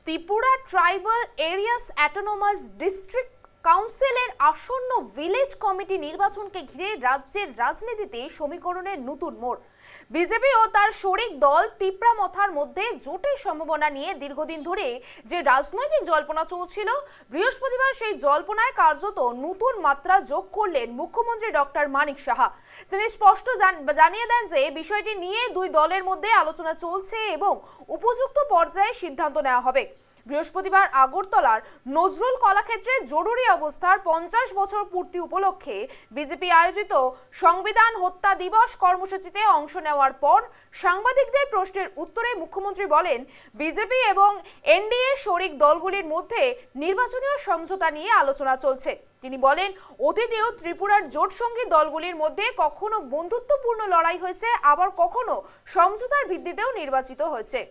Tripura tribal areas autonomous district কাউন্সিলের আসন্ন village committee নির্বাচনকে ঘিরে রাজ্যের রাজনীতিতে সমীকরণের নতুন মোড়। বিজেপি ও তার শরিক দল তিপ্রামথার মধ্যে জোটের সম্ভাবনা নিয়ে দীর্ঘদিন ধরে যে রাজনৈতিক জল্পনা চলছিল, বৃহস্পতিবার সেই জল্পনায় কার্যত নতুন মাত্রা যোগ করলেন মুখ্যমন্ত্রী ডক্টর মানিক সাহা। তিনি স্পষ্ট জানিয়ে দেন যে বিষয়টি নিয়ে দুই দলের মধ্যে আলোচনা চলছে এবং উপযুক্ত পর্যায়ে সিদ্ধান্ত নেওয়া হবে। বৃহস্পতিবার আগরতলার নজরুল কলাক্ষেত্রে জরুরি অবস্থার 50 বছর পূর্তি উপলক্ষে বিজেপি আয়োজিত সংবিধান হত্যা দিবস কর্মসূচিতে অংশ নেওয়ার পর সাংবাদিকদের প্রশ্নের উত্তরে মুখ্যমন্ত্রী বলেন, বিজেপি এবং এনডিএ শরিক দলগুলির মধ্যে নির্বাচনীয় সমঝোতা নিয়ে আলোচনা চলছে। তিনি বলেন, অতীতেও ত্রিপুরার জোটসঙ্গী দলগুলির মধ্যে কখনো বন্ধুত্বপূর্ণ লড়াই হয়েছে, আবার কখনো সমঝোতার ভিত্তিতেও নির্বাচিত হয়েছে।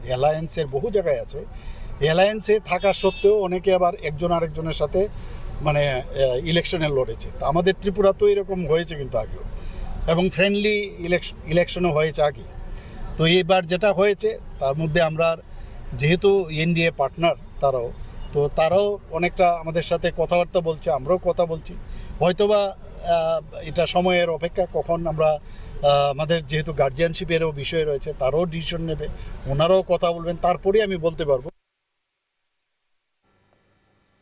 অ্যালায়েন্সের বহু জায়গায় আছে, অ্যালায়েন্সে থাকা সত্ত্বেও অনেকে আবার একজন আরেকজনের সাথে ইলেকশনে লড়েছে। তো আমাদের ত্রিপুরা তো এরকম হয়েছে কিন্তু আগেও, এবং ফ্রেন্ডলি ইলেকশনও হয়েছে আগে। তো এইবার যেটা হয়েছে তার মধ্যে আমরা যেহেতু এনডিএ পার্টনার তারাও অনেকটা আমাদের সাথে কথাবার্তা বলছে, আমরাও কথা বলছি। হয়তোবা এটা সময়ের অপেক্ষা, কখন আমরা আমাদের যেহেতু গার্জিয়ানশিপেরও বিষয় রয়েছে, তারাও ডিসিশন নেবে, ওনারাও কথা বলবেন, তারপরেই আমি বলতে পারবো।